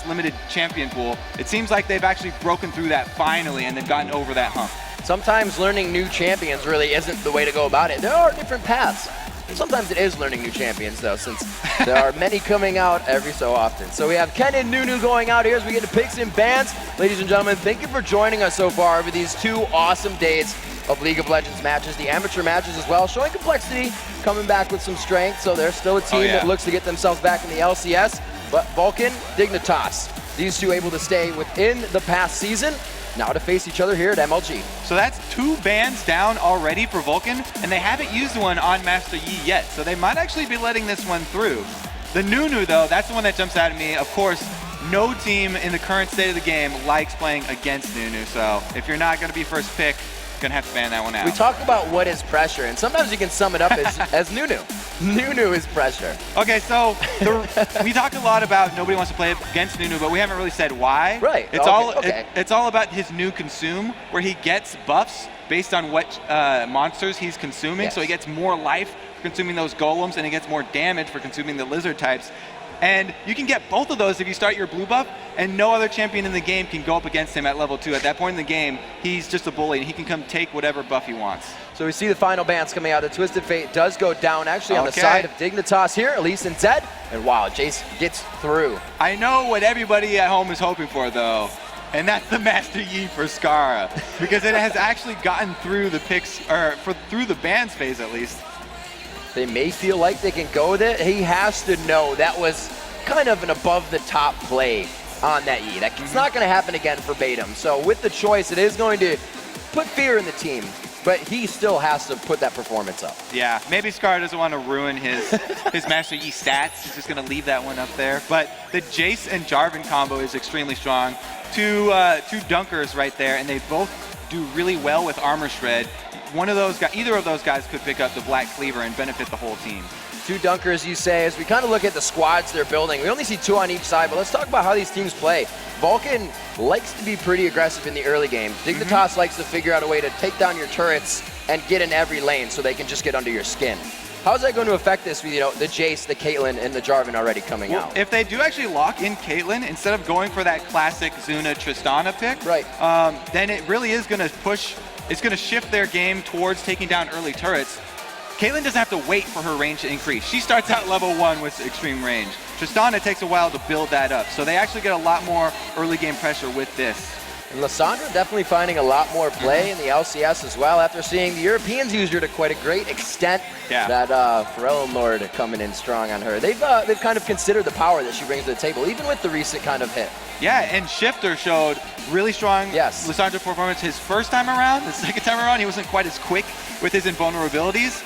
limited champion pool. It seems like they've actually broken through that finally, and they've gotten over that hump. Sometimes learning new champions really isn't the way to go about it. There are different paths. Sometimes it is learning new champions, though, since there are many coming out every so often. So we have Ken and Nunu going out here as we get to picks and bans. Ladies and gentlemen, thank you for joining us so far over these 2 awesome days of League of Legends matches, the amateur matches as well, showing complexity, coming back with some strength. So there's still a team that looks to get themselves back in the LCS, but Vulcun, Dignitas, these 2 able to stay within the past season, now to face each other here at MLG. So that's 2 bans down already for Vulcun, and they haven't used one on Master Yi yet, so they might actually be letting this one through. The Nunu, though, that's the one that jumps out at me. Of course, no team in the current state of the game likes playing against Nunu, so if you're not going to be first pick, gonna have to ban that one out. We talk about what is pressure, and sometimes you can sum it up as Nunu. Nunu is pressure. Okay, so we talked a lot about nobody wants to play against Nunu, but we haven't really said why. Right. It's all about his new consume, where he gets buffs based on what monsters he's consuming. Yes. So he gets more life for consuming those golems, and he gets more damage for consuming the lizard types. And you can get both of those if you start your blue buff, and no other champion in the game can go up against him at level 2. At that point in the game, he's just a bully, and he can come take whatever buff he wants. So we see the final bans coming out. The Twisted Fate does go down, actually, on the side of Dignitas here. Elise and Zed, and wow, Jace gets through. I know what everybody at home is hoping for, though, and that's the Master Yi for Scarra, because it has actually gotten through the picks, or through the bans phase at least. They may feel like they can go with it. He has to know that was kind of an above-the-top play on that Yi. It's not going to happen again verbatim. So with the choice, it is going to put fear in the team, but he still has to put that performance up. Yeah, maybe Scar doesn't want to ruin his Master Yi stats. He's just going to leave that one up there. But the Jace and Jarvan combo is extremely strong. Two dunkers right there, and they both do really well with armor shred. Either of those guys could pick up the Black Cleaver and benefit the whole team. 2 dunkers, you say, as we kind of look at the squads they're building. We only see 2 on each side, but let's talk about how these teams play. Vulcun likes to be pretty aggressive in the early game. Dignitas likes to figure out a way to take down your turrets and get in every lane so they can just get under your skin. How is that going to affect this with, the Jace, the Caitlyn, and the Jarvan already coming out? If they do actually lock in Caitlyn, instead of going for that classic Zuna Tristana pick, right, then it really is going to it's going to shift their game towards taking down early turrets. Caitlyn doesn't have to wait for her range to increase. She starts out level 1 with extreme range. Tristana takes a while to build that up, so they actually get a lot more early game pressure with this. And Lissandra definitely finding a lot more play in the LCS as well, after seeing the Europeans use her to quite a great extent. Yeah. That Pharrell Lord coming in strong on her. They've kind of considered the power that she brings to the table, even with the recent kind of hit. Yeah, and Shifter showed really strong Lissandra performance his first time around. The second time around, he wasn't quite as quick with his invulnerabilities.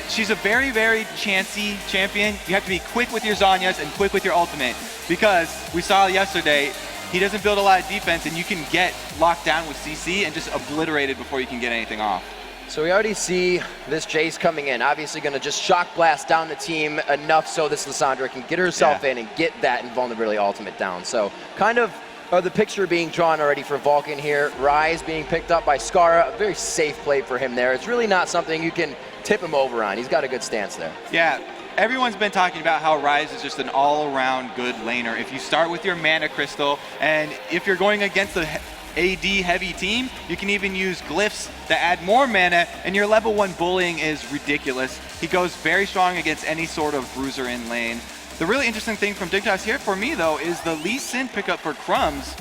She's a very, very chancy champion. You have to be quick with your Zhonya's and quick with your ultimate, because we saw yesterday, he doesn't build a lot of defense, and you can get locked down with CC and just obliterated before you can get anything off. So we already see this Jace coming in, obviously going to just shock blast down the team enough so this Lissandra can get herself in and get that invulnerability ultimate down. So kind of the picture being drawn already for Vulcun here. Ryze being picked up by Scarra, a very safe play for him there. It's really not something you can tip him over on. He's got a good stance there. Yeah, everyone's been talking about how Ryze is just an all-around good laner. If you start with your mana crystal, and if you're going against the AD heavy team, you can even use glyphs that add more mana, and your level 1 bullying is ridiculous. He goes very strong against any sort of bruiser in lane. The really interesting thing from Dignitas here for me, though, is the Lee Sin pickup for Crumbzz.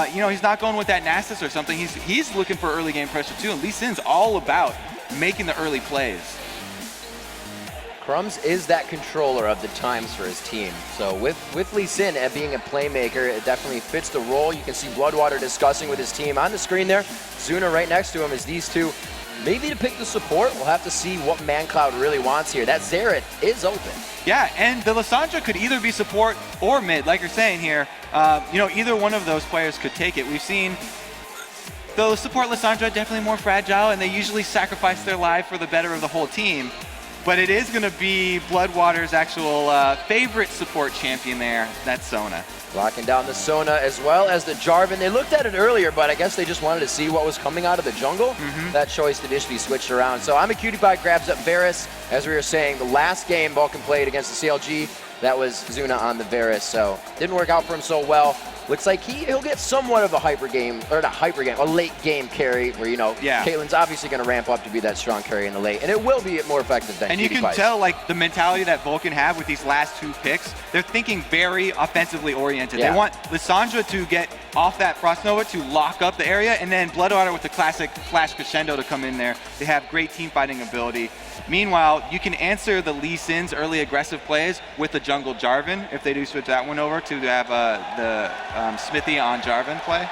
He's not going with that Nasus or something. He's looking for early game pressure too, and Lee Sin's all about making the early plays. Crumbzz is that controller of the times for his team. So with Lee Sin being a playmaker, it definitely fits the role. You can see BloodWater discussing with his team on the screen there. Zuna right next to him as these 2 maybe to pick the support. We'll have to see what mancloud really wants here. That Xerath is open. Yeah, and the Lissandra could either be support or mid, like you're saying here. Either one of those players could take it. We've seen the support Lissandra definitely more fragile, and they usually sacrifice their life for the better of the whole team. But it is going to be BloodWater's actual favorite support champion there. That's Zuna. Locking down the Sona as well as the Jarvan. They looked at it earlier, but I guess they just wanted to see what was coming out of the jungle. That choice did just be switched around. So Imaqtpie grabs up Varus. As we were saying, the last game Vulcun played against the CLG, That was Zuna on the Varus, so didn't work out for him so well. Looks like he'll get somewhat of a hyper game, or not hyper game, a late game carry where, you know, Caitlyn's obviously going to ramp up to be that strong carry in the late, and it will be more effective than And you can tell, like, the mentality that Vulcun have with these last 2 picks. They're thinking very offensively oriented. They want Lissandra to get off that Frost Nova to lock up the area, and then BloodWater with the classic Flash Crescendo to come in there. They have great team fighting ability. Meanwhile, you can answer the Lee Sin's early aggressive plays with the jungle Jarvan if they do switch that one over to have the Xmithie on Jarvan play.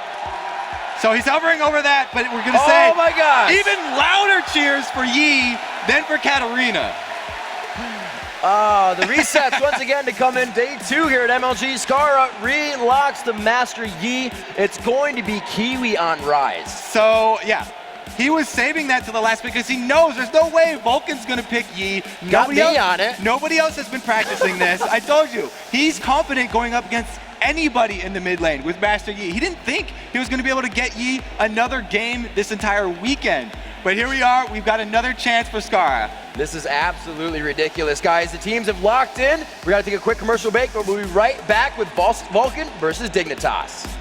So he's hovering over that, but we're going to say, oh my gosh, even louder cheers for Yi than for Katarina. The resets once again to come in day 2 here at MLG. Scarra relocks the Master Yi. It's going to be Kiwi on Rise. So, yeah. He was saving that to the last because he knows there's no way Vulcan's going to pick Yi. Got me on it. Nobody else has been practicing this. I told you. He's confident going up against anybody in the mid lane with Master Yi. He didn't think he was going to be able to get Yi another game this entire weekend. But here we are. We've got another chance for Scarra. This is absolutely ridiculous, guys. The teams have locked in. We got to take a quick commercial break, but we'll be right back with Vulcun versus Dignitas.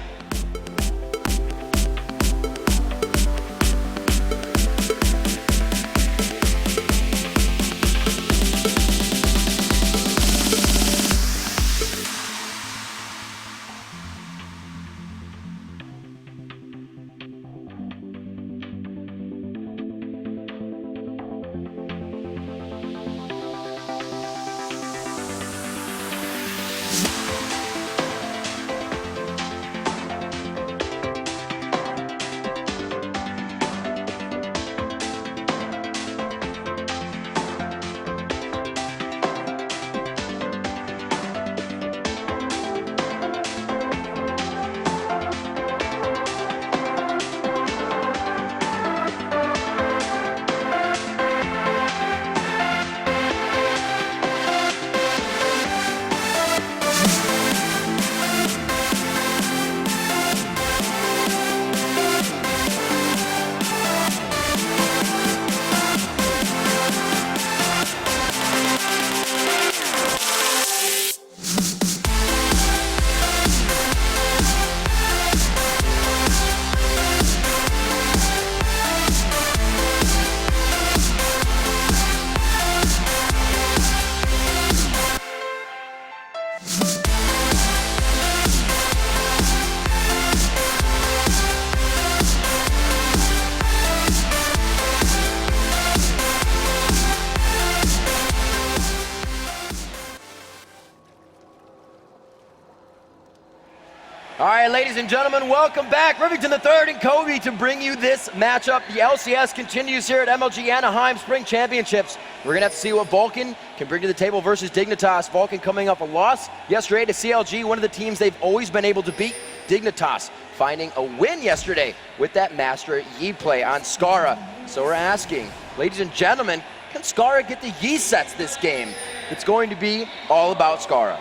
All right, ladies and gentlemen, welcome back. Rivington III and Kobe to bring you this matchup. The LCS continues here at MLG Anaheim Spring Championships. We're going to have to see what Vulcun can bring to the table versus Dignitas. Vulcun coming off a loss yesterday to CLG, one of the teams they've always been able to beat. Dignitas finding a win yesterday with that Master Yi play on Scarra. So we're asking, ladies and gentlemen, can Scarra get the Yi sets this game? It's going to be all about Scarra.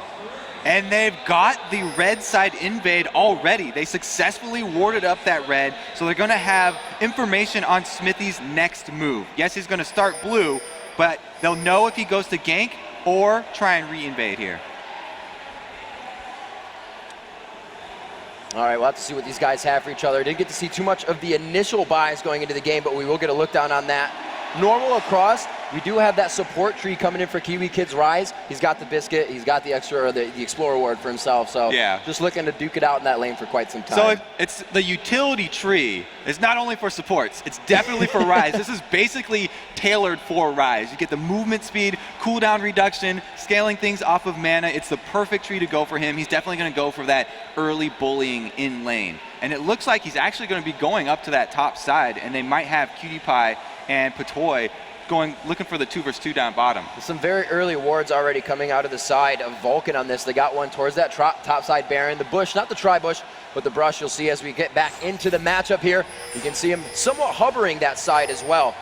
And they've got the red side invade already. They successfully warded up that red, so they're gonna have information on Xmithie's next move. Yes, he's gonna start blue, but they'll know if he goes to gank or try and re-invade here. All right, we'll have to see what these guys have for each other. Didn't get to see too much of the initial buys going into the game, but we will get a look down on that. Normal across, we do have that support tree coming in for KiWiKiD's Rise. He's got the biscuit, he's got the extra, or the Explorer Ward for himself, so yeah, just looking to duke it out in that lane for quite some time. So it's the utility tree is not only for supports, it's definitely for Rise. This is basically tailored for Rise. You get the movement speed, cooldown reduction, scaling things off of mana. It's the perfect tree to go for him. He's definitely going to go for that early bullying in lane. And it looks like he's actually going to be going up to that top side, and they might have KiWiKiD and Patoy looking for the 2 versus 2 down bottom. Some very early wards already coming out of the side of Vulcun on this. They got one towards that top side Baron. The bush, not the tri-bush, but the brush you'll see as we get back into the matchup here. You can see him somewhat hovering that side as well.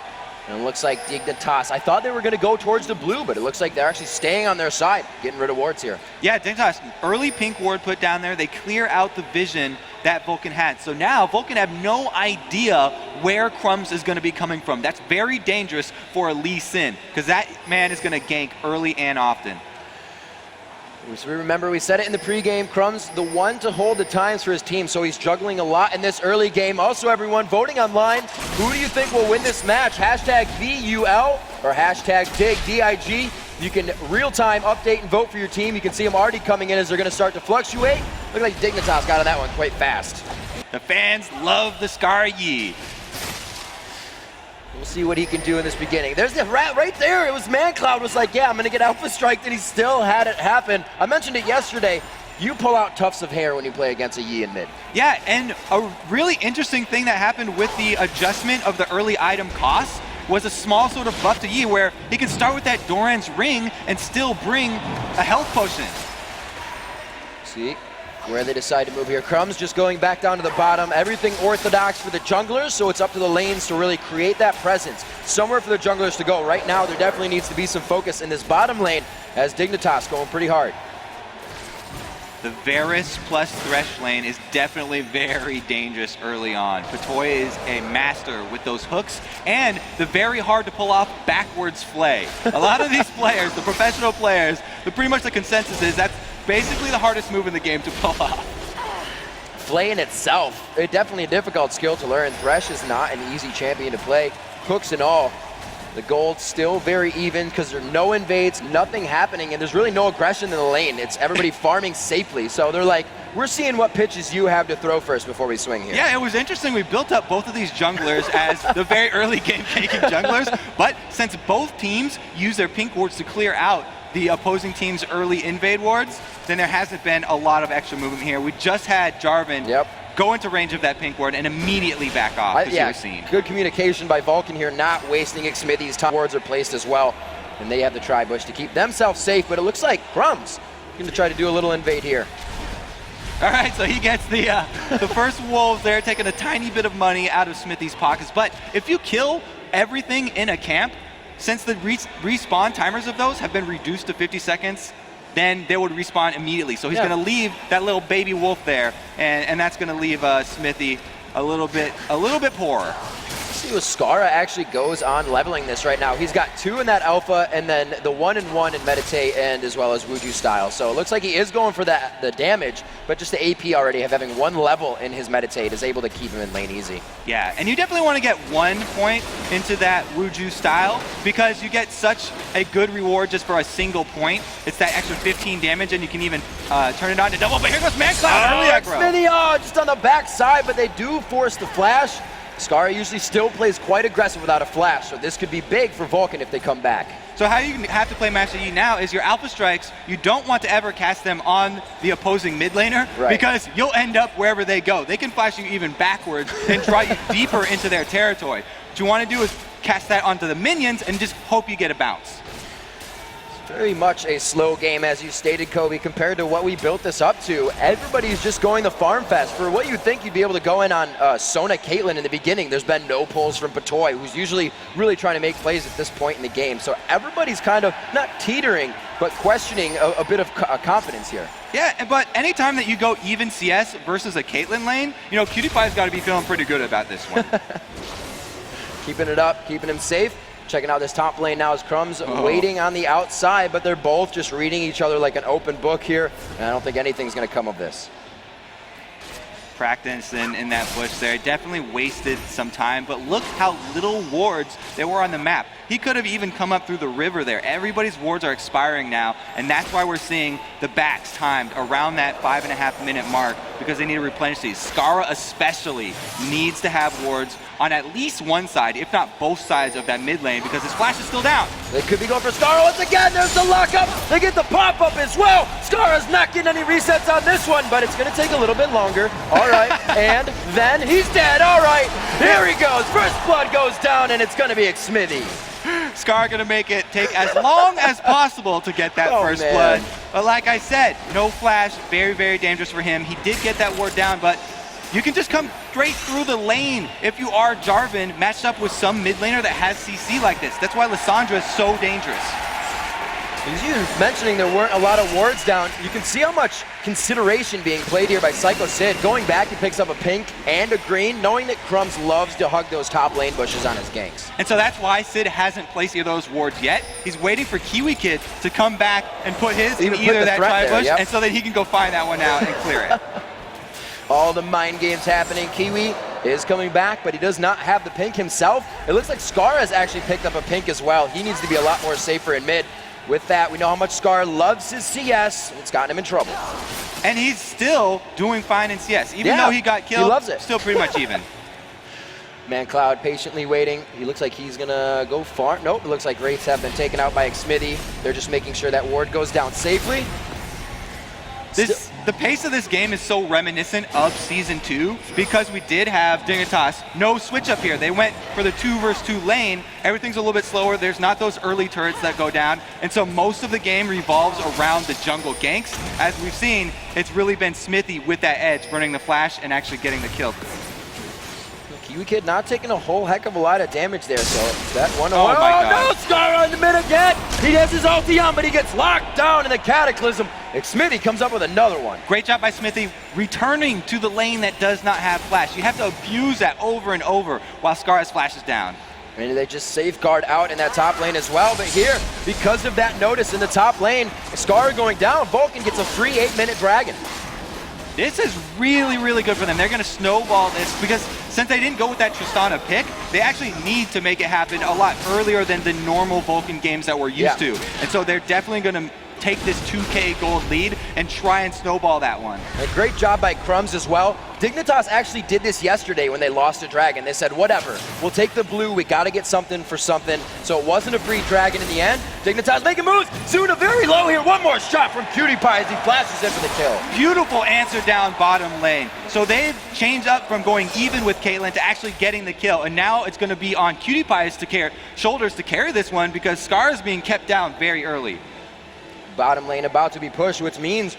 And it looks like Dignitas, I thought they were going to go towards the blue, but it looks like they're actually staying on their side, getting rid of wards here. Yeah, Dignitas, early pink ward put down there. They clear out the vision that Vulcun had. So now Vulcun have no idea where Crumbzz is going to be coming from. That's very dangerous for a Lee Sin, because that man is going to gank early and often. So remember, we said it in the pregame, Crumbzz, the one to hold the times for his team, so he's juggling a lot in this early game. Also, everyone voting online, who do you think will win this match? Hashtag VUL or hashtag DIG. You can real-time update and vote for your team. You can see them already coming in as they're going to start to fluctuate. Look like Dignitas got on that one quite fast. The fans love the scarra. We'll see what he can do in this beginning. There's the rat right there. It was mancloud was like, yeah, I'm going to get alpha striked, and he still had it happen. I mentioned it yesterday. You pull out tufts of hair when you play against a Yi in mid. Yeah, and a really interesting thing that happened with the adjustment of the early item costs was a small sort of buff to Yi where he can start with that Doran's ring and still bring a health potion. See where they decide to move here. Crumbzz just going back down to the bottom. Everything orthodox for the junglers, so it's up to the lanes to really create that presence. Somewhere for the junglers to go. Right now, there definitely needs to be some focus in this bottom lane as Dignitas going pretty hard. The Varus plus Thresh lane is definitely very dangerous early on. Patoy is a master with those hooks and the very hard to pull off backwards flay. A lot of these players, the professional players, pretty much the consensus is that's basically the hardest move in the game to pull off. Flay in itself, it's definitely a difficult skill to learn. Thresh is not an easy champion to play. Hooks and all. The gold still very even because there are no invades, nothing happening, and there's really no aggression in the lane. It's everybody farming safely. So they're like, we're seeing what pitches you have to throw first before we swing here. Yeah, it was interesting. We built up both of these junglers as the very early game taking junglers, but since both teams use their pink wards to clear out the opposing team's early invade wards, then there hasn't been a lot of extra movement here. We just had Jarvan go into range of that pink ward and immediately back off, as you were seeing. Good communication by Vulcun here, not wasting Xmithie's top wards are placed as well. And they have the tri-bush to keep themselves safe, but it looks like Crumbzz going to try to do a little invade here. All right, so he gets the first wolves there, taking a tiny bit of money out of Xmithie's pockets. But if you kill everything in a camp, since the respawn timers of those have been reduced to 50 seconds, then they would respawn immediately. So he's going to leave that little baby wolf there, and that's going to leave Xmithie a little bit poorer. See what Scarra actually goes on leveling this right now. He's got 2 in that alpha, and then the 1-in-1 in meditate and as well as Wuju style. So it looks like he is going for the damage, but just the AP already having 1 level in his meditate is able to keep him in lane easy. Yeah, and you definitely want to get 1 point into that Wuju style because you get such a good reward just for a single point. It's that extra 15 damage, and you can even turn it on to double. But here goes mancloud. Xmithie, just on the back side, but they do force the flash. Scarra usually still plays quite aggressive without a flash, so this could be big for Vulcun if they come back. So how you have to play Master Yi now is your alpha strikes, you don't want to ever cast them on the opposing mid laner because you'll end up wherever they go. They can flash you even backwards and draw you deeper into their territory. What you want to do is cast that onto the minions and just hope you get a bounce. Very much a slow game, as you stated, Kobe, compared to what we built this up to. Everybody's just going the farm fest. For what you think you'd be able to go in on Sona Caitlyn in the beginning, there's been no pulls from Patoy, who's usually really trying to make plays at this point in the game. So everybody's kind of not teetering, but questioning a bit of confidence here. Yeah, but anytime that you go even CS versus a Caitlyn lane, you know, KiWiKid's got to be feeling pretty good about this one. Keeping it up, keeping him safe. Checking out this top lane now is Crumbzz waiting on the outside, but they're both just reading each other like an open book here, and I don't think anything's going to come of this. Practice in that bush there. Definitely wasted some time, but look how little wards there were on the map. He could have even come up through the river there. Everybody's wards are expiring now, and that's why we're seeing the backs timed around that 5.5 minute mark because they need to replenish these. Scarra especially needs to have wards on at least one side, if not both sides of that mid lane because his flash is still down. They could be going for Scarra once again. There's the lockup. They get the pop-up as well. Scarra's not getting any resets on this one, but it's going to take a little bit longer. All right, and then he's dead. All right, here he goes. First blood goes down, and it's going to be Xmithie. Scarra gonna make it take as long as possible to get that first blood. But like I said, no flash, very, very dangerous for him. He did get that ward down, but you can just come straight through the lane if you are Jarvan matched up with some mid laner that has CC like this. That's why Lissandra is so dangerous. As you mentioning there weren't a lot of wards down, you can see how much consideration being played here by Sycho Sid. Going back, he picks up a pink and a green, knowing that Crumbzz loves to hug those top lane bushes on his ganks. And so that's why Sid hasn't placed either of those wards yet. He's waiting for KiWiKiD to come back and put his in either that tri-bush, and so that he can go find that one out and clear it. All the mind games happening. Kiwi is coming back, but he does not have the pink himself. It looks like Scarra has actually picked up a pink as well. He needs to be a lot more safer in mid. With that, we know how much Scarra loves his CS. It's gotten him in trouble. And he's still doing fine in CS. Even though he got killed, he loves it. Still pretty much even. mancloud patiently waiting. He looks like he's gonna go far. Nope, it looks like Wraiths have been taken out by Xmithie. They're just making sure that ward goes down safely. The pace of this game is so reminiscent of Season 2 because we did have Dignitas no switch up here. They went for the 2 versus 2 lane. Everything's a little bit slower. There's not those early turrets that go down. And so most of the game revolves around the jungle ganks. As we've seen, it's really been Xmithie with that edge, burning the flash and actually getting the kill. KiWiKiD not taking a whole heck of a lot of damage there, so that one. Oh my God. No, Scarra in the mid again. He has his ulti on, but he gets locked down in the Cataclysm. Xmithie comes up with another one. Great job by Xmithie returning to the lane that does not have flash. You have to abuse that over and over while Scarra's flash is down. And they just safeguard out in that top lane as well. But here, because of that notice in the top lane, Scarra going down, Vulcun gets a free 8-minute dragon. This is really, really good for them. They're going to snowball this because since they didn't go with that Tristana pick, they actually need to make it happen a lot earlier than the normal Vulcun games that we're used to. And so they're definitely going to take this 2K gold lead and try and snowball that one. A great job by Crumbzz as well. Dignitas actually did this yesterday when they lost to Dragon. They said, whatever, we'll take the blue, we gotta get something for something. So it wasn't a free Dragon in the end. Dignitas making moves. Zuna very low here. One more shot from KiWiKiD as he flashes in for the kill. Beautiful answer down bottom lane. So they've changed up from going even with Caitlyn to actually getting the kill. And now it's gonna be on KiWiKiD's shoulders to carry this one because Scar is being kept down very early. Bottom lane about to be pushed, which means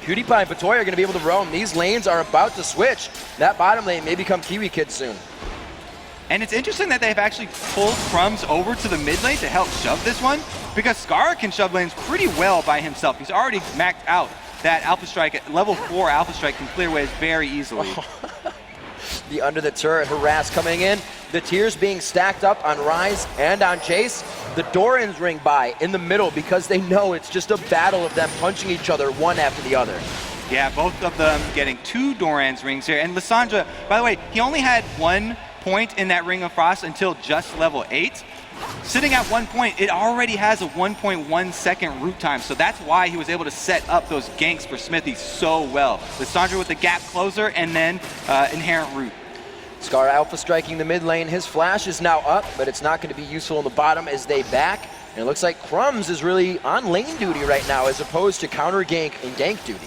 KiWiKiD and Patoy are going to be able to roam. These lanes are about to switch. That bottom lane may become KiWiKiD soon. And it's interesting that they've actually pulled Crumbzz over to the mid lane to help shove this one because Scarra can shove lanes pretty well by himself. He's already maxed out that Alpha Strike. Level 4 Alpha Strike can clear waves very easily. The under the turret harass coming in. The tiers being stacked up on Rise and on Chase. The Dorans ring by in the middle because they know it's just a battle of them punching each other one after the other. Yeah, both of them getting 2 Doran's rings here. And Lissandra, by the way, he only had 1 point in that Ring of Frost until just level 8. Sitting at 1 point, it already has a 1.1 second root time, so that's why he was able to set up those ganks for Xmithie so well. Lissandra with the gap closer and then inherent root. Scar Alpha striking the mid lane. His flash is now up, but it's not going to be useful in the bottom as they back. And it looks like Crumbzz is really on lane duty right now as opposed to counter gank and gank duty.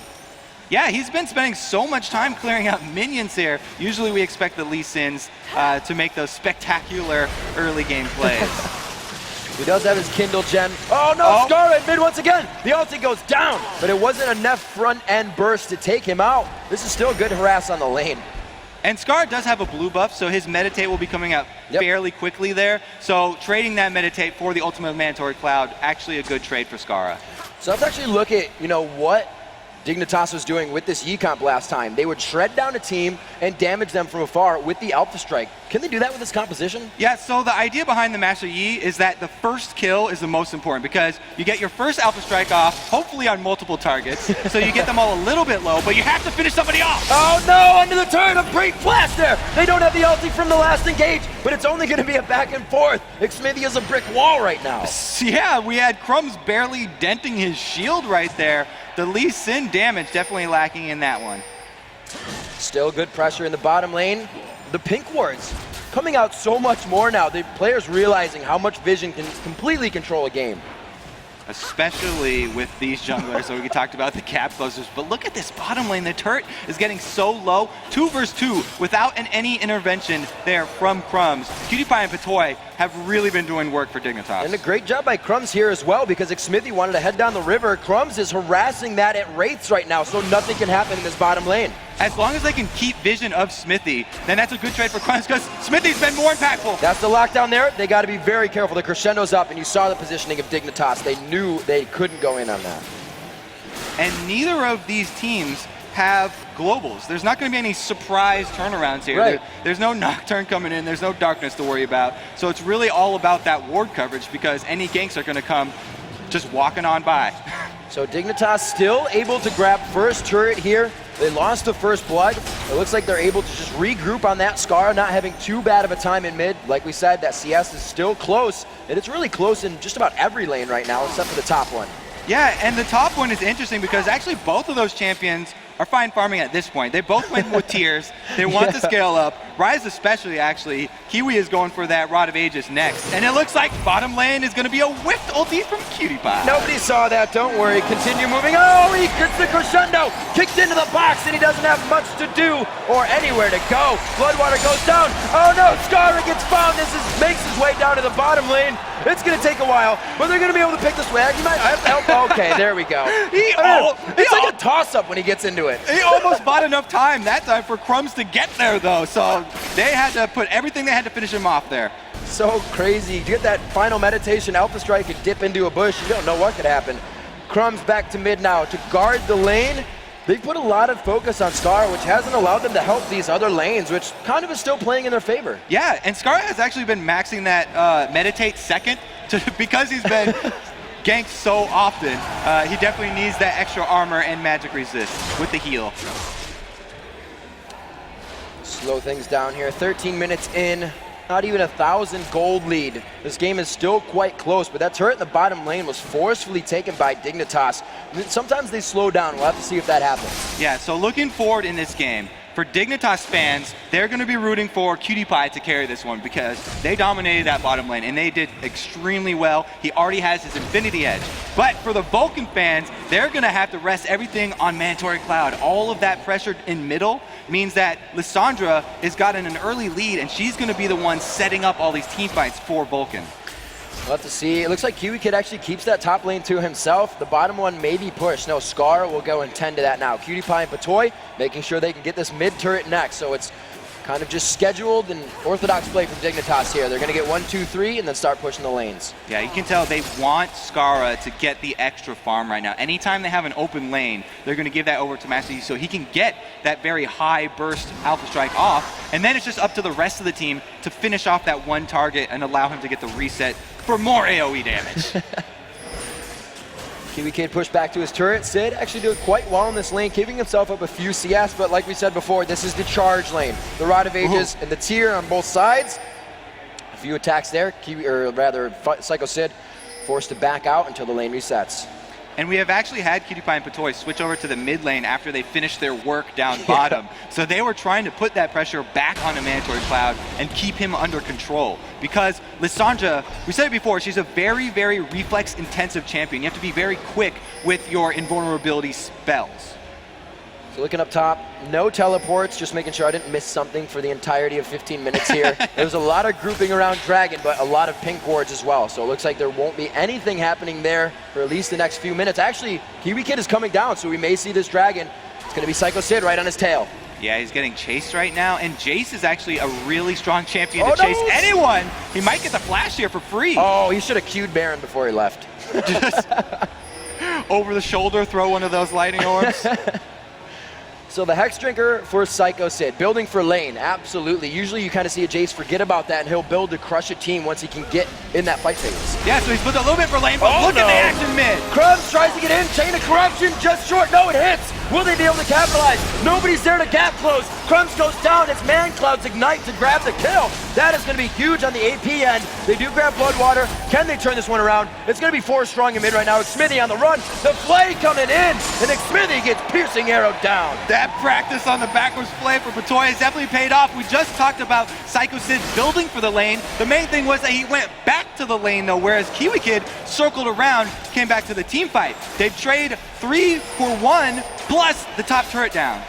Yeah, he's been spending so much time clearing out minions here. Usually we expect the Lee Sins to make those spectacular early game plays. He does have his Kindle gem. Oh no, Scar in mid once again. The ulti goes down, but it wasn't enough front end burst to take him out. This is still good harass on the lane. And Scar does have a blue buff, so his meditate will be coming out fairly quickly there. So trading that meditate for the ultimate mandatory cloud, actually a good trade for Scarra. So let's actually look at, what Dignitas was doing with this Yi-Comp last time. They would shred down a team and damage them from afar with the Alpha Strike. Can they do that with this composition? Yeah, so the idea behind the Master Yi is that the first kill is the most important because you get your first Alpha Strike off, hopefully on multiple targets, so you get them all a little bit low, but you have to finish somebody off. Oh no, under the turret, a great flash there. They don't have the ulti from the last engage, but it's only going to be a back and forth. Xmithie is a brick wall right now. Yeah, we had Crumbzz barely denting his shield right there. The Lee Sin damage definitely lacking in that one. Still good pressure in the bottom lane. The pink wards coming out so much more now. The players realizing how much vision can completely control a game. Especially with these junglers. So we talked about the cap closers, but look at this bottom lane. The turret is getting so low. 2 versus 2 without any intervention there from Crumbzz. KiWiKiD and Patoy have really been doing work for Dignitas. And a great job by Crumbzz here as well because Xmithie wanted to head down the river. Crumbzz is harassing that at Wraiths right now, so nothing can happen in this bottom lane. as long as they can keep vision of Xmithie, then that's a good trade for Crumbzz because Xmithie's been more impactful. That's the lockdown there. They got to be very careful. The crescendo's up, and you saw the positioning of Dignitas. They knew they couldn't go in on that. And neither of these teams have globals. There's not going to be any surprise turnarounds here. Right. There's no Nocturne coming in. There's no Darkness to worry about. So it's really all about that ward coverage because any ganks are going to come just walking on by. So Dignitas still able to grab first turret here. They lost the first blood. It looks like they're able to just regroup on that scarra, not having too bad of a time in mid. Like we said, that CS is still close, and it's really close in just about every lane right now, except for the top one. Yeah, and the top one is interesting because actually both of those champions are fine farming at this point. They both went with tiers. They want to scale up. Ryze especially, actually. Kiwi is going for that Rod of Aegis next. And it looks like bottom lane is going to be a whiffed ulti from KiWiKiD. Nobody saw that, don't worry. Continue moving. Oh, he gets the crescendo. Kicked into the box, and he doesn't have much to do or anywhere to go. BloodWater goes down. Oh no, Scarra gets found. Makes his way down to the bottom lane. It's going to take a while, but they're going to be able to pick this way. He might have help. Okay, there we go. It's like a toss-up when he gets into it. He almost bought enough time that time for Crumbzz to get there, though. So they had to put everything they had to finish him off there. So crazy. You get that final meditation, Alpha Strike could dip into a bush. You don't know what could happen. Crumbzz back to mid now to guard the lane. They've put a lot of focus on Scarra, which hasn't allowed them to help these other lanes, which kind of is still playing in their favor. Yeah, and Scarra has actually been maxing that meditate second because he's been ganked so often. He definitely needs that extra armor and magic resist with the heal. Slow things down here. 13 minutes in. Not even 1,000 gold lead. This game is still quite close, but that turret in the bottom lane was forcefully taken by Dignitas. Sometimes they slow down. We'll have to see if that happens. Yeah, so looking forward in this game, for Dignitas fans, they're going to be rooting for KiWiKiD to carry this one because they dominated that bottom lane and they did extremely well. He already has his Infinity Edge. But for the Vulcun fans, they're going to have to rest everything on mandatorycloud. All of that pressure in middle means that Lissandra has gotten an early lead and she's going to be the one setting up all these team fights for Vulcun. We'll have to see. It looks like KiWiKiD actually keeps that top lane to himself. The bottom one may be pushed. No, Scarra will go and tend to that now. KiWiKiD and Patoy making sure they can get this mid turret next. So it's kind of just scheduled and orthodox play from Dignitas here. They're going to get 1, 2, 3 and then start pushing the lanes. Yeah, you can tell they want Scarra to get the extra farm right now. Anytime they have an open lane, they're going to give that over to Master Yi so he can get that very high burst Alpha Strike off. And then it's just up to the rest of the team to finish off that one target and allow him to get the reset for more AoE damage. KiWiKiD pushed back to his turret. Sid actually doing quite well in this lane, giving himself up a few CS, but like we said before, this is the charge lane. The Rod of Aegis and the tier on both sides. A few attacks there, Sycho Sid forced to back out until the lane resets. And we have actually had KiWiKiD and Patoy switch over to the mid lane after they finished their work down bottom. So they were trying to put that pressure back onto mandatorycloud and keep him under control. Because Lissandra, we said it before, she's a very, very reflex-intensive champion. You have to be very quick with your invulnerability spells. So looking up top, no teleports, just making sure I didn't miss something for the entirety of 15 minutes here. There's a lot of grouping around Dragon, but a lot of pink wards as well. So it looks like there won't be anything happening there for at least the next few minutes. Actually, KiWiKiD is coming down, so we may see this Dragon. It's going to be Sycho Sid right on his tail. Yeah, he's getting chased right now, and Jace is actually a really strong champion to chase anyone. He might get the flash here for free. Oh, he should have queued Baron before he left. Just over the shoulder, throw one of those lightning orbs. So the Hex Drinker for Sycho Sid, building for lane, absolutely. Usually you kind of see a Jace forget about that and he'll build to crush a team once he can get in that fight phase. Yeah, so he's put a little bit for lane, but look at the action mid. Crumbzz tries to get in, Chain of Corruption, just short, no it hits. Will they be able to capitalize? Nobody's there to gap close. Crumbzz goes down, it's mancloud's Ignite to grab the kill. That is going to be huge on the AP end. They do grab BloodWater. Can they turn this one around? It's going to be 4 strong in mid right now. Xmithie on the run, the play coming in, and Xmithie gets piercing arrow down. That practice on the backwards play for Patoy has definitely paid off. We just talked about Sycho Sid building for the lane. The main thing was that he went back to the lane though, whereas KiWiKiD circled around, came back to the team fight. They trade 3 for 1 plus the top turret down.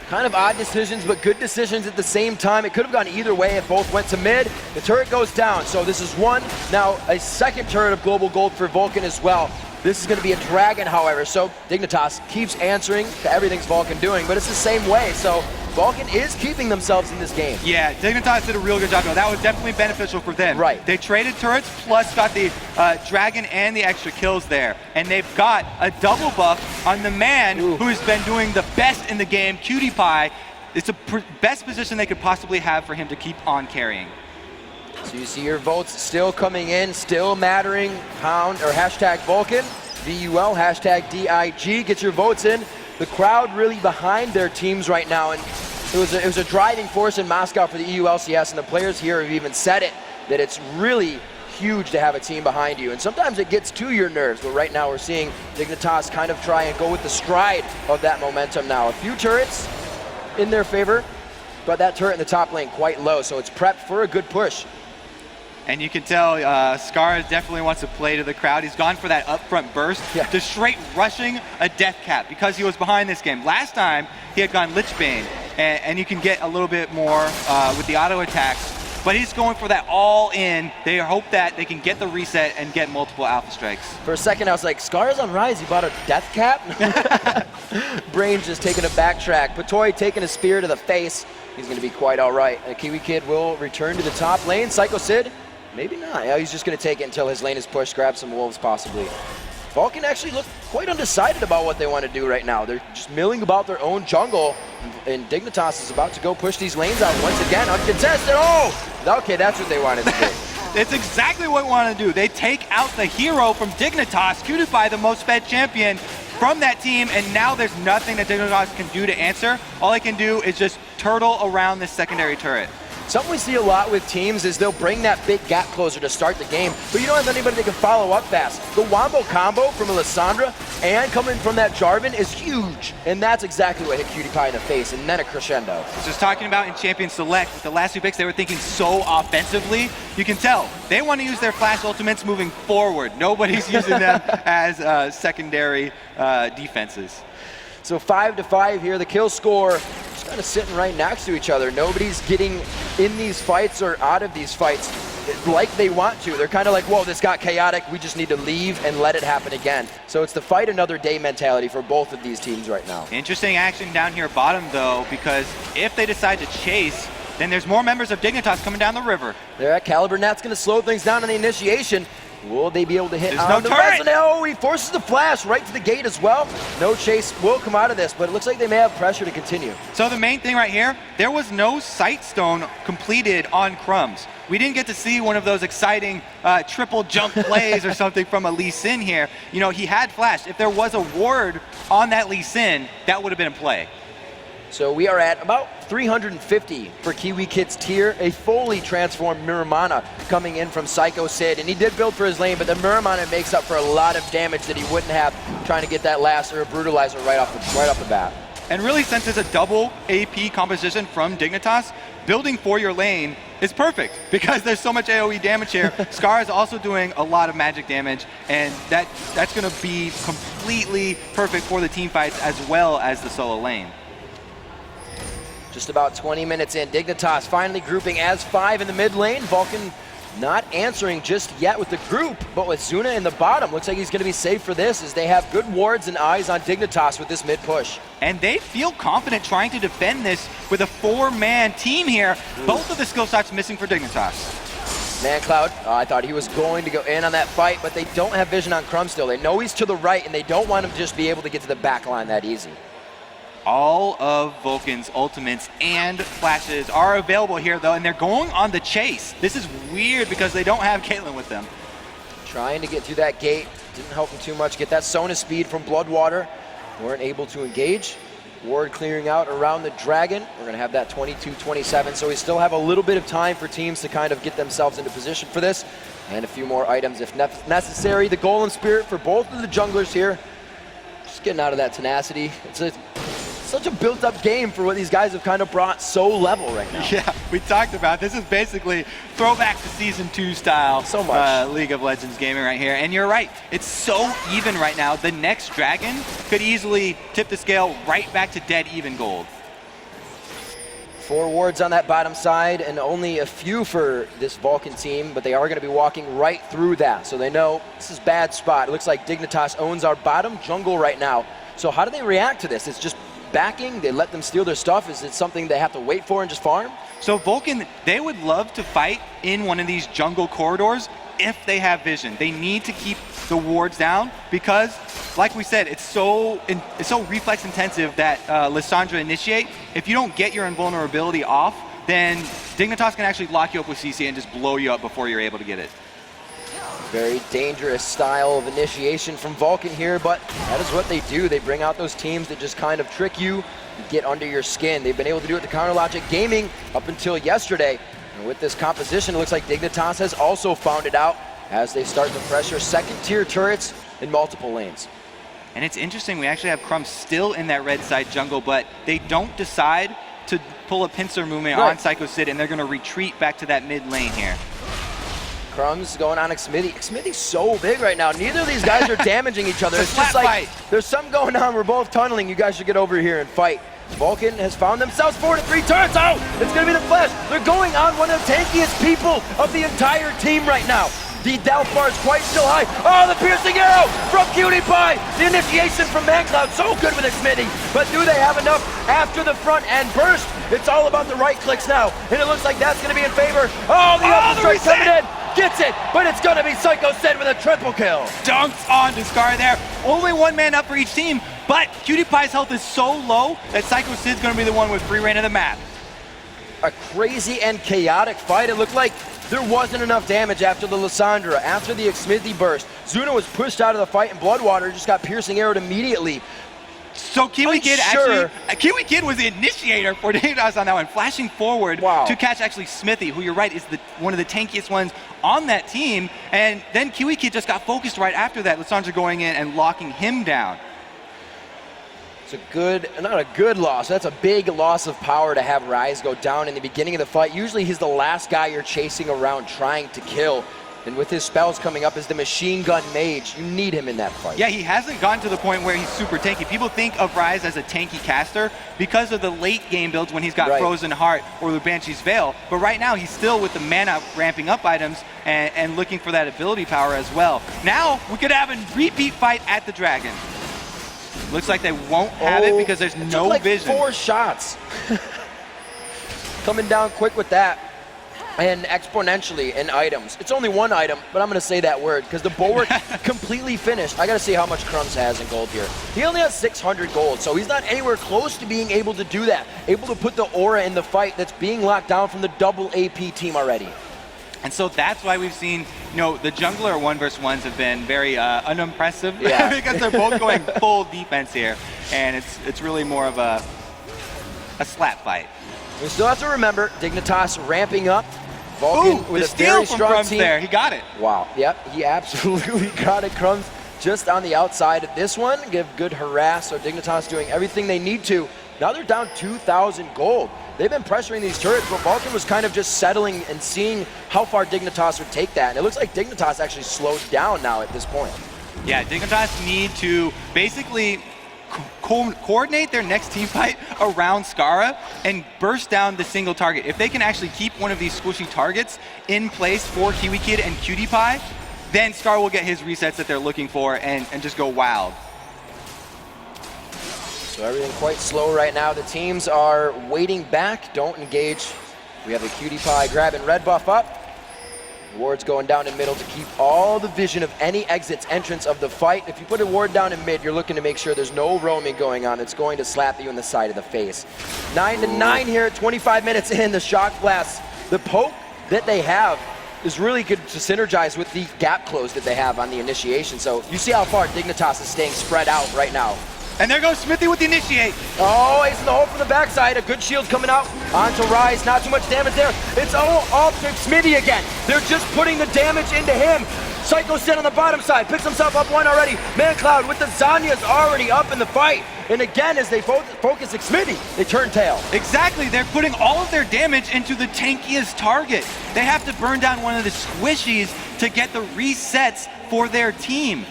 Kind of odd decisions, but good decisions at the same time. It could have gone either way if both went to mid. The turret goes down, so this is one. Now a second turret of global gold for Vulcun as well. This is going to be a dragon, however, so Dignitas keeps answering to everything Vulcun doing, but it's the same way, so Vulcun is keeping themselves in this game. Yeah, Dignitas did a real good job, though. That was definitely beneficial for them. Right. They traded turrets, plus got the dragon and the extra kills there, and they've got a double buff on the man who's been doing the best in the game, KiWiKiD. It's the best position they could possibly have for him to keep on carrying. So you see your votes still coming in, still mattering, pound or hashtag Vulcun, VUL, hashtag DIG, get your votes in. The crowd really behind their teams right now, and it was a driving force in Moscow for the EU LCS, and the players here have even said it, that it's really huge to have a team behind you, and sometimes it gets to your nerves, but right now we're seeing Dignitas kind of try and go with the stride of that momentum now. A few turrets in their favor, but that turret in the top lane quite low, so it's prepped for a good push. And you can tell Scarra definitely wants to play to the crowd. He's gone for that upfront burst, just straight rushing a death cap because he was behind this game. Last time, he had gone Lichbane, and you can get a little bit more with the auto attacks, but he's going for that all in. They hope that they can get the reset and get multiple alpha strikes. For a second, I was like, Scarra's on Rise, he bought a death cap? Brain's just taking a backtrack. Patoy taking a spear to the face. He's going to be quite all right. KiWiKiD will return to the top lane. Sycho Sid, maybe not. Yeah, he's just going to take it until his lane is pushed, grab some wolves possibly. Vulcun actually look quite undecided about what they want to do right now. They're just milling about their own jungle, and Dignitas is about to go push these lanes out once again, uncontested. Oh! Okay, that's what they wanted to do. It's exactly what we want to do. They take out the hero from Dignitas, KiWiKiD, the most fed champion from that team, and now there's nothing that Dignitas can do to answer. All they can do is just turtle around this secondary turret. Something we see a lot with teams is they'll bring that big gap closer to start the game, but you don't have anybody that can follow up fast. The Wombo combo from Alessandra and coming from that Jarvan is huge, and that's exactly what hit KiWiKiD in the face, and then a crescendo. Just talking about in Champion Select, with the last two picks, they were thinking so offensively. You can tell they want to use their flash ultimates moving forward. Nobody's using them as secondary defenses. So 5-5 here, the kill score just kind of sitting right next to each other. Nobody's getting in these fights or out of these fights like they want to. They're kind of like, whoa, this got chaotic, we just need to leave and let it happen again. So it's the fight another day mentality for both of these teams right now. Interesting action down here bottom though, because if they decide to chase, then there's more members of Dignitas coming down the river. There at Caliber, that's going to slow things down on the initiation. Will they be able to hit on the rest? Oh, he forces the flash right to the gate as well. No chase will come out of this, but it looks like they may have pressure to continue. So the main thing right here, there was no sight stone completed on Crumbzz. We didn't get to see one of those exciting triple jump plays or something from a Lee Sin here. You know, he had flash. If there was a ward on that Lee Sin, that would have been in play. So we are at about 350 for KiWiKid's tier, a fully transformed Miramana coming in from Sycho Sid, and he did build for his lane, but the Miramana makes up for a lot of damage that he wouldn't have trying to get that last or a brutalizer right off the bat. And really, since it's a double AP composition from Dignitas, building for your lane is perfect because there's so much AoE damage here. Scarra is also doing a lot of magic damage, and that's going to be completely perfect for the team fights as well as the solo lane. Just about 20 minutes in, Dignitas finally grouping as 5 in the mid lane. Vulcun not answering just yet with the group, but with Zuna in the bottom. Looks like he's going to be safe for this as they have good wards and eyes on Dignitas with this mid push. And they feel confident trying to defend this with a 4-man team here. Both of the skill shots missing for Dignitas. mancloud, I thought he was going to go in on that fight, but they don't have vision on Crumbzz still. They know he's to the right, and they don't want him to just be able to get to the back line that easy. All of Vulcan's ultimates and flashes are available here though, and they're going on the chase. This is weird because they don't have Caitlyn with them. Trying to get through that gate, didn't help him too much. Get that Sona speed from BloodWater. Weren't able to engage. Ward clearing out around the dragon. We're gonna have that 22-27, so we still have a little bit of time for teams to kind of get themselves into position for this. And a few more items if necessary. The Golem Spirit for both of the junglers here. Just getting out of that tenacity. It's such a built-up game for what these guys have kind of brought so level right now. Yeah, we talked about this is basically throwback to Season 2 style so much. League of Legends gaming right here. And you're right, it's so even right now. The next dragon could easily tip the scale right back to dead even gold. 4 wards on that bottom side and only a few for this Vulcun team, but they are going to be walking right through that. So they know this is a bad spot. It looks like Dignitas owns our bottom jungle right now. So how do they react to this? It's just backing? They let them steal their stuff? Is it something they have to wait for and just farm? So Vulcun, they would love to fight in one of these jungle corridors if they have vision. They need to keep the wards down because, like we said, it's so reflex intensive that Lissandra initiate. If you don't get your invulnerability off, then Dignitas can actually lock you up with CC and just blow you up before you're able to get it. Very dangerous style of initiation from Vulcun here, but that is what they do. They bring out those teams that just kind of trick you, get under your skin. They've been able to do it to Counterlogic Gaming up until yesterday. And with this composition, it looks like Dignitas has also found it out as they start to pressure second-tier turrets in multiple lanes. And it's interesting, we actually have Crumbzz still in that red side jungle, but they don't decide to pull a pincer movement on Sycho Sid, and they're going to retreat back to that mid lane here. Crumbzz going on Xmithie. Xmithie's so big right now. Neither of these guys are damaging each other. It's just like there's something going on. We're both tunneling. You guys should get over here and fight. Vulcun has found themselves 4 to 3 turrets. Oh, it's going to be the Flash. They're going on one of the tankiest people of the entire team right now. The Delph bar is quite still high. Oh, the piercing arrow from KiWiKiD. The initiation from mancloud, so good with Xmithie. But do they have enough after the front end burst? It's all about the right clicks now. And it looks like that's going to be in favor. Oh, the upper strike coming in. Gets it, but it's going to be Sycho Sid with a triple kill. Dunks on to scarra there. Only 1 man up for each team, but KiWiKiD's health is so low that Sycho Sid's going to be the one with free reign of the map. A crazy and chaotic fight. It looked like there wasn't enough damage after the Lissandra, after the Xmithie burst. Zuna was pushed out of the fight, and BloodWater just got piercing arrowed immediately. So KiWiKiD was the initiator for Dignitas on that one, flashing forward to catch actually Xmithie, who you're right is one of the tankiest ones on that team. And then KiWiKiD just got focused right after that. Lissandra going in and locking him down. It's not a good loss. That's a big loss of power to have Rise go down in the beginning of the fight. Usually he's the last guy you're chasing around trying to kill. And with his spells coming up as the machine gun mage, you need him in that fight. Yeah, he hasn't gotten to the point where he's super tanky. People think of Rise as a tanky caster because of the late game builds when he's got Frozen Heart or the Banshee's Veil. But right now, he's still with the mana ramping up items and looking for that ability power as well. Now, we could have a repeat fight at the Dragon. Looks like they won't have it because there's no vision. 4 shots. Coming down quick with that. And exponentially in items. It's only 1 item, but I'm going to say that word because the bulwark completely finished. I got to see how much Crumbzz has in gold here. He only has 600 gold, so he's not anywhere close to being able to do that. Able to put the aura in the fight that's being locked down from the double AP team already. And so that's why we've seen, the jungler 1 versus 1s have been very unimpressive because they're both going full defense here. And it's really more of a slap fight. We still have to remember, Dignitas ramping up. Vulcun with a very strong team. There, he got it. Wow, yep, he absolutely got it. Crumbzz just on the outside of this one, give good harass. So Dignitas doing everything they need to. Now they're down 2,000 gold. They've been pressuring these turrets, but Vulcun was kind of just settling and seeing how far Dignitas would take that. And it looks like Dignitas actually slowed down now at this point. Yeah, Dignitas need to basically coordinate their next team fight around scarra and burst down the single target. If they can actually keep one of these squishy targets in place for KiWiKiD and PewDiePie, then scarra will get his resets that they're looking for and just go wild. So everything quite slow right now. The teams are waiting back, don't engage. We have the PewDiePie grabbing red buff up. Ward's going down in middle to keep all the vision of any exits, entrance of the fight. If you put a ward down in mid, you're looking to make sure there's no roaming going on. It's going to slap you in the side of the face. 9-9 here at 25 minutes in, the shock blast. The poke that they have is really good to synergize with the gap close that they have on the initiation. So you see how far Dignitas is staying spread out right now. And there goes Xmithie with the initiate. Oh, ace in the hole from the backside. A good shield coming out onto Rise. Not too much damage there. It's all up to Xmithie again. They're just putting the damage into him. Sycho Sid on the bottom side. Picks himself up 1 already. mancloud with the Zanya's already up in the fight. And again, as they focus Xmithie, they turn tail. Exactly. They're putting all of their damage into the tankiest target. They have to burn down one of the squishies to get the resets for their team.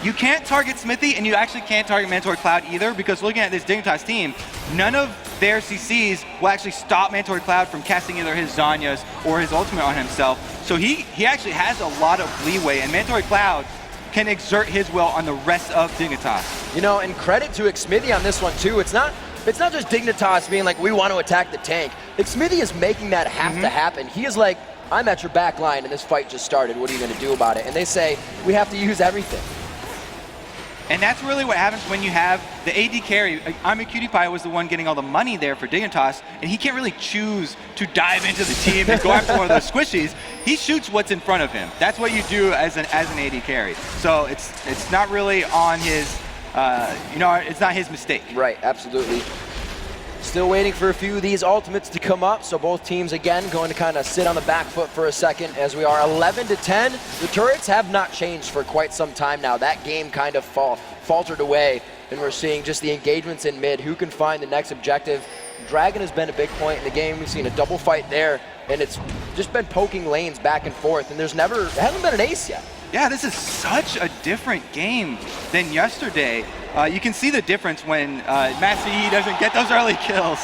You can't target Xmithie, and you actually can't target mandatorycloud either, because looking at this Dignitas team, none of their CCs will actually stop mandatorycloud from casting either his Zanyas or his ultimate on himself. So he actually has a lot of leeway, and mandatorycloud can exert his will on the rest of Dignitas. You know, and credit to Xmithie on this one too. It's not just Dignitas being like, we want to attack the tank. Xmithie is making that have to happen. He is like, I'm at your back line and this fight just started. What are you going to do about it? And they say, we have to use everything. And that's really what happens when you have the AD carry. Imaqtpie was the one getting all the money there for Dignitas, and he can't really choose to dive into the team and go after one of those squishies. He shoots what's in front of him. That's what you do as an AD carry. So it's not really on his, it's not his mistake. Right, absolutely. Still waiting for a few of these ultimates to come up, so both teams again going to kind of sit on the back foot for a second as we are 11-10. The turrets have not changed for quite some time now. That game kind of faltered away, and we're seeing just the engagements in mid. Who can find the next objective? Dragon has been a big point in the game. We've seen a double fight there, and it's just been poking lanes back and forth, and there hasn't been an ace yet. Yeah, this is such a different game than yesterday. You can see the difference when Master Yi doesn't get those early kills.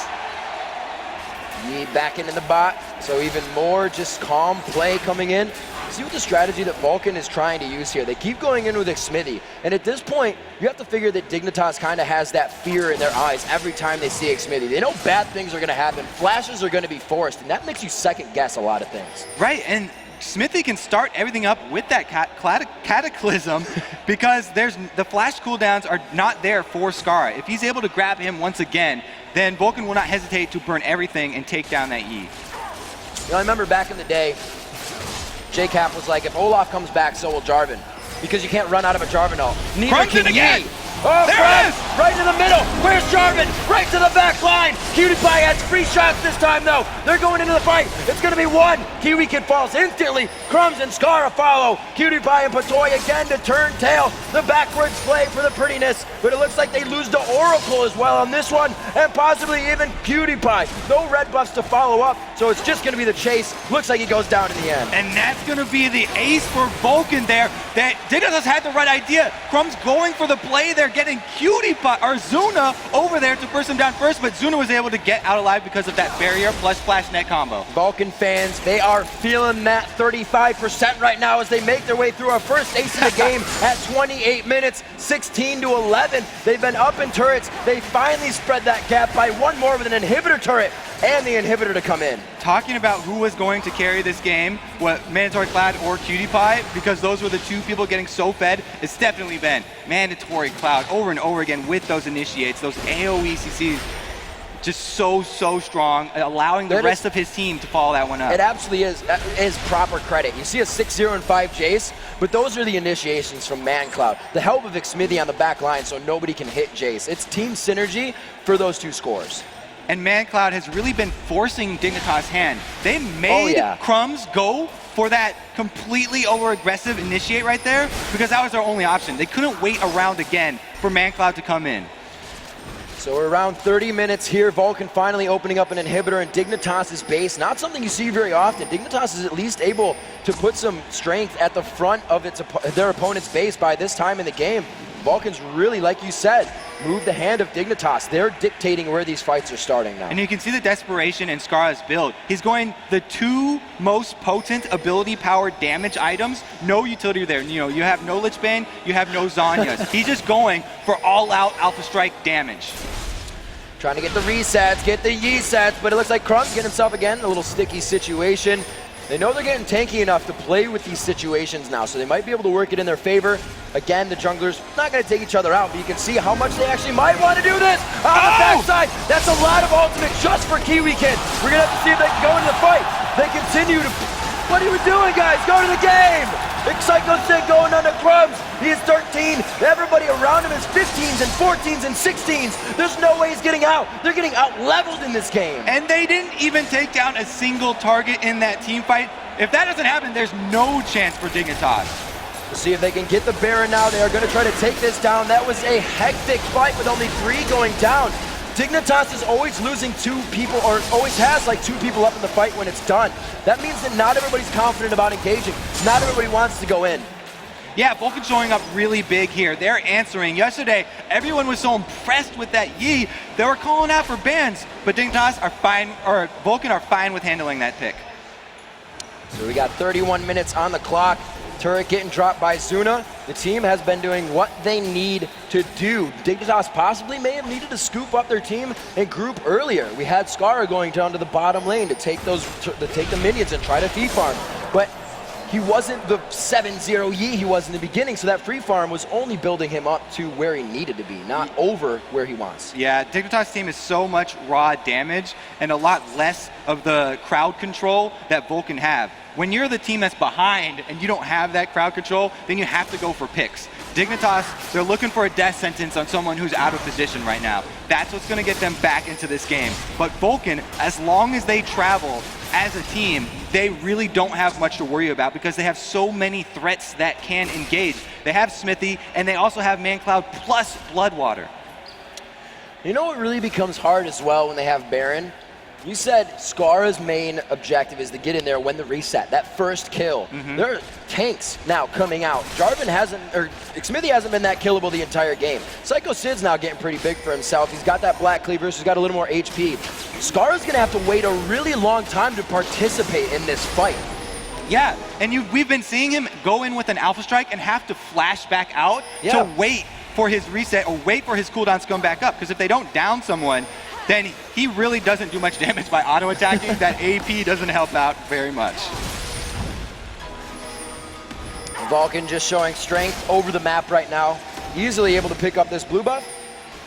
Yi back into the bot, so even more just calm play coming in. See what the strategy that Vulcun is trying to use here. They keep going in with Xmithie, and at this point, you have to figure that Dignitas kind of has that fear in their eyes every time they see Xmithie. They know bad things are going to happen, flashes are going to be forced, and that makes you second guess a lot of things. Right, and Xmithie can start everything up with that cataclysm because the flash cooldowns are not there for Scarra. If he's able to grab him once again, then Vulcun will not hesitate to burn everything and take down that Yi. You know, I remember back in the day, JCap was like, if Olaf comes back, so will Jarvan. Because you can't run out of a Jarvan ult. Neither can Yi. Oh, there it is! Right in the middle. Where's Jarvan? Right to the back line. KiWiKiD has free shots this time, though. They're going into the fight. It's going to be one. KiWiKiD falls instantly. Crumbzz and Scarra follow. KiWiKiD and Patoy again to turn tail. The backwards play for the prettiness, but it looks like they lose to Oracle as well on this one, and possibly even KiWiKiD. No red buffs to follow up, so it's just going to be the chase. Looks like he goes down in the end. And that's going to be the ace for Vulcun there. That Dignitas had the right idea. Crumbzz going for the play there, getting Zuna over there to burst him down first, but Zuna was able to get out alive because of that barrier plus flash net combo. Vulcun fans, they are feeling that 35% right now as they make their way through our first ace of the game at 28 minutes, 16-11. They've been up in turrets. They finally spread that gap by one more with an inhibitor turret and the inhibitor to come in. Talking about who was going to carry this game, what mandatorycloud or KiWiKiD, because those were the two people getting so fed, it's definitely been mandatorycloud over and over again with those initiates, those AoE CCs, just so strong, allowing the rest of his team to follow that one up. It absolutely is proper credit. You see a 6-0 and 5 Jace, but those are the initiations from mancloud. The help of Xmithie on the back line so nobody can hit Jace. It's team synergy for those two scores. And mancloud has really been forcing Dignitas' hand. They made Crumbzz go for that completely over-aggressive initiate right there because that was their only option. They couldn't wait around again for mancloud to come in. So we're around 30 minutes here. Vulcun finally opening up an inhibitor in Dignitas' base. Not something you see very often. Dignitas is at least able to put some strength at the front of their opponent's base by this time in the game. Vulcan's really, like you said, moved the hand of Dignitas. They're dictating where these fights are starting now. And you can see the desperation in Scarra's build. He's going the two most potent ability-powered damage items. No utility there. You know, you have no Lich Bane, you have no Zanyas. He's just going for all-out Alpha Strike damage. Trying to get the resets, get the Yi sets, but it looks like Crumbzz getting himself again a little sticky situation. They know they're getting tanky enough to play with these situations now, so they might be able to work it in their favor. Again, the junglers not going to take each other out, but you can see how much they actually might want to do this. On the backside, that's a lot of ultimate just for KiWiKiD. We're going to have to see if they can go into the fight. They continue to... What are you doing, guys? Go to the game! Sycho Sid going on to Crumbzz. He is 13. Everybody around him is 15s and 14s and 16s. There's no way he's getting out. They're getting out-leveled in this game. And they didn't even take down a single target in that team fight. If that doesn't happen, there's no chance for Dignitas. We'll see if they can get the Baron now. They are going to try to take this down. That was a hectic fight with only 3 going down. Dignitas is always losing 2 people, or always has like 2 people up in the fight when it's done. That means that not everybody's confident about engaging. Not everybody wants to go in. Yeah, Vulcun showing up really big here. They're answering. Yesterday, everyone was so impressed with that Yi. They were calling out for bans, but Dignitas are fine, or Vulcun are fine with handling that pick. So we got 31 minutes on the clock. Turret getting dropped by Zuna. The team has been doing what they need to do. Dignitas possibly may have needed to scoop up their team and group earlier. We had Scarra going down to the bottom lane to take the minions and try to free farm, but he wasn't the 7-0 Yi he was in the beginning, so that free farm was only building him up to where he needed to be, not over where he wants. Yeah, Dignitas' team is so much raw damage and a lot less of the crowd control that Vulcun have. When you're the team that's behind and you don't have that crowd control, then you have to go for picks. Dignitas, they're looking for a death sentence on someone who's out of position right now. That's what's going to get them back into this game. But Vulcun, as long as they travel as a team, they really don't have much to worry about because they have so many threats that can engage. They have Xmithie, and they also have mancloud plus BloodWater. You know what really becomes hard as well when they have Baron? You said Scarra's main objective is to get in there when the reset, that first kill. There are tanks now coming out. Xmithie hasn't been that killable the entire game. Sycho Sid's now getting pretty big for himself. He's got that black cleaver, so he's got a little more HP. Scarra's gonna have to wait a really long time to participate in this fight. Yeah, and we've been seeing him go in with an alpha strike and have to flash back out to wait for his reset or wait for his cooldowns to come back up. Because if they don't down someone, then he really doesn't do much damage by auto-attacking. That AP doesn't help out very much. Vulcun just showing strength over the map right now. Easily able to pick up this blue buff.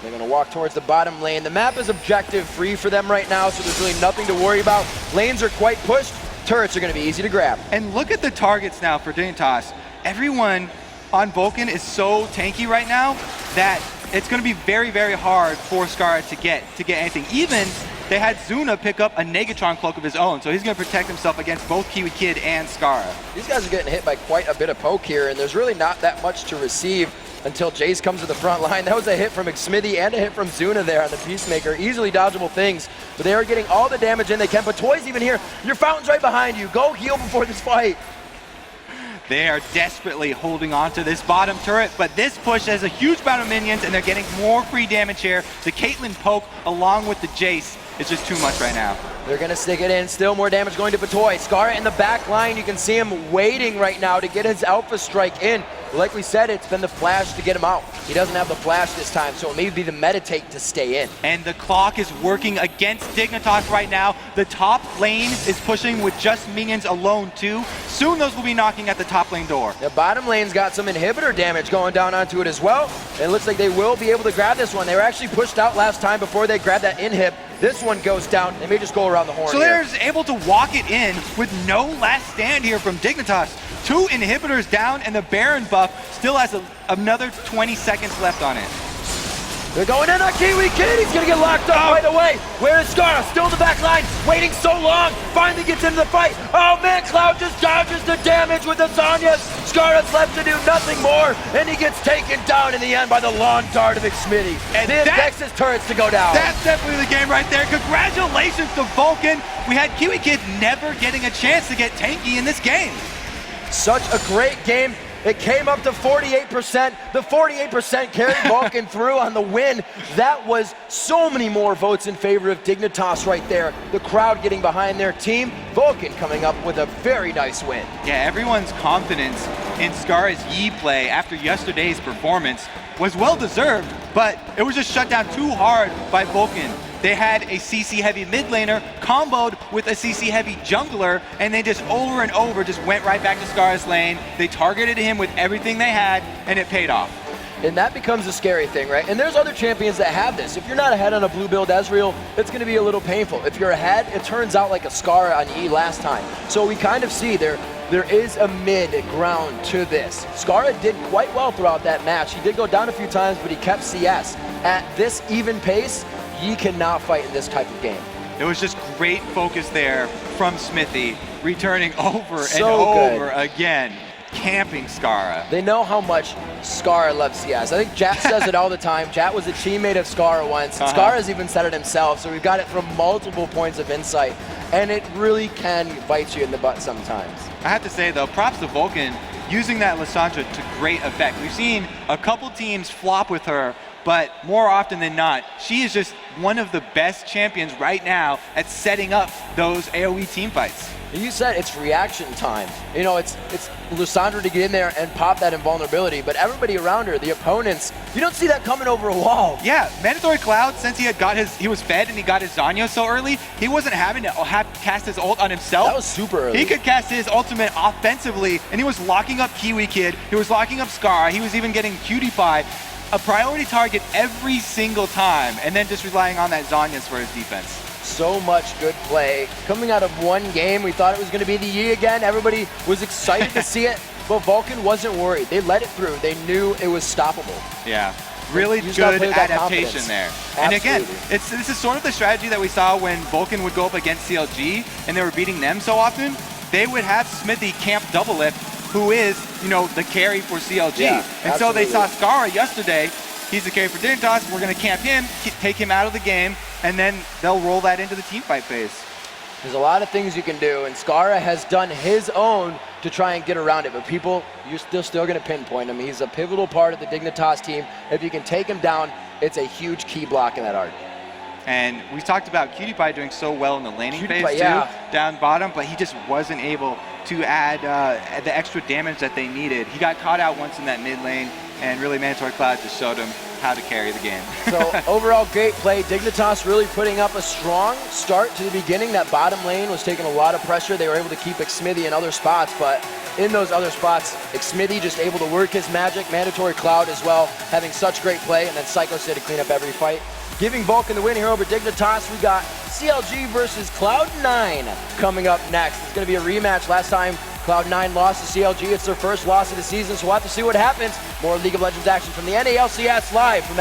They're going to walk towards the bottom lane. The map is objective free for them right now, so there's really nothing to worry about. Lanes are quite pushed. Turrets are going to be easy to grab. And look at the targets now for Dignitas. Everyone on Vulcun is so tanky right now that it's going to be very, very hard for Scarra to get anything. Even they had Zuna pick up a Negatron cloak of his own, so he's going to protect himself against both KiWiKiD and Scarra. These guys are getting hit by quite a bit of poke here, and there's really not that much to receive until Jace comes to the front line. That was a hit from Xmithie and a hit from Zuna there on the Peacemaker. Easily dodgeable things, but they are getting all the damage in they can. Patoy's even here. Your fountain's right behind you. Go heal before this fight. They are desperately holding on to this bottom turret, but this push has a huge amount of minions, and they're getting more free damage here. The Caitlyn poke along with the Jace is just too much right now. They're going to stick it in. Still more damage going to Patoy. Scarra in the back line. You can see him waiting right now to get his alpha strike in. Like we said, it's been the flash to get him out. He doesn't have the flash this time, so it may be the meditate to stay in. And the clock is working against Dignitas right now. The top lane is pushing with just minions alone too. Soon those will be knocking at the top lane door. The bottom lane's got some inhibitor damage going down onto it as well. It looks like they will be able to grab this one. They were actually pushed out last time before they grabbed that inhib. This one goes down. They may just go around the horn. So they're able to walk it in with no last stand here from Dignitas. 2 inhibitors down, and the Baron buff still has another 20 seconds left on it. They're going in on KiWiKiD. He's going to get locked up right away. Where is Scarra? Still in the back line, waiting so long. Finally gets into the fight. Oh, mancloud just dodges the damage with the Zanyas. Scarra's left to do nothing more, and he gets taken down in the end by the lawn dart of Xmithie. And then begs his turrets to go down. That's definitely the game right there. Congratulations to Vulcun. We had KiWiKiD never getting a chance to get tanky in this game. Such a great game. It came up to 48%. The 48% carried Vulcun through on the win. That was so many more votes in favor of Dignitas right there. The crowd getting behind their team. Vulcun coming up with a very nice win. Yeah, everyone's confidence in Scarra's Yi play after yesterday's performance was well deserved, but it was just shut down too hard by Vulcun. They had a CC heavy mid laner comboed with a CC heavy jungler, and they just over and over just went right back to Scarra's lane. They targeted him with everything they had, and it paid off. And that becomes a scary thing, right? And there's other champions that have this. If you're not ahead on a blue build Ezreal, it's going to be a little painful. If you're ahead, it turns out like a Scarra on Yi last time. So we kind of see there is a mid ground to this. Scarra did quite well throughout that match. He did go down a few times, but he kept CS. At this even pace, Yi cannot fight in this type of game. It was just great focus there from Xmithie, returning over and over again, camping Scarra. They know how much Scarra loves CS. I think Jat says it all the time. Jat was a teammate of Scarra once. Scarra's even said it himself, so we've got it from multiple points of insight, and it really can bite you in the butt sometimes. I have to say though, props to Vulcun. using that Lissandra to great effect. We've seen a couple teams flop with her, but more often than not, she is just one of the best champions right now at setting up those AoE team fights. You said it's reaction time. You know, it's Lissandra to get in there and pop that invulnerability, but everybody around her, the opponents, you don't see that coming over a wall. Yeah, mandatorycloud, since he was fed and he got his Zanya so early, he wasn't having to cast his ult on himself. That was super early. He could cast his ultimate offensively, and he was locking up KiWiKiD, he was locking up Scarra, he was even getting PewDiePie a priority target every single time, and then just relying on that Zanyas for his defense. So much good play. Coming out of one game, we thought it was going to be the Yi again. Everybody was excited to see it, but Vulcun wasn't worried. They let it through. They knew it was stoppable. Yeah, really good adaptation there. Absolutely. And again, this is sort of the strategy that we saw when Vulcun would go up against CLG, and they were beating them so often. They would have Xmithie camp double lift, who is, you know, the carry for CLG. Yeah, and so they saw Scarra yesterday. He's the carry for Dignitas. We're going to camp him, take him out of the game, and then they'll roll that into the teamfight phase. There's a lot of things you can do, and Scarra has done his own to try and get around it, but people, you're still going to pinpoint him. He's a pivotal part of the Dignitas team. If you can take him down, it's a huge key block in that arc. And we talked about PewDiePie doing so well in the laning phase too, down bottom, but he just wasn't able to add the extra damage that they needed. He got caught out once in that mid lane, and really mandatorycloud just showed him how to carry the game. So overall great play. Dignitas really putting up a strong start to the beginning. That bottom lane was taking a lot of pressure. They were able to keep Xmithie in other spots, but in those other spots, Xmithie just able to work his magic. mandatorycloud as well, having such great play, and then Sycho Sid to clean up every fight. Giving Vulcun the win here over Dignitas. We got CLG versus Cloud9 coming up next. It's going to be a rematch. Last time Cloud9 lost to CLG. It's their first loss of the season, so we'll have to see what happens. More League of Legends action from the NALCS live from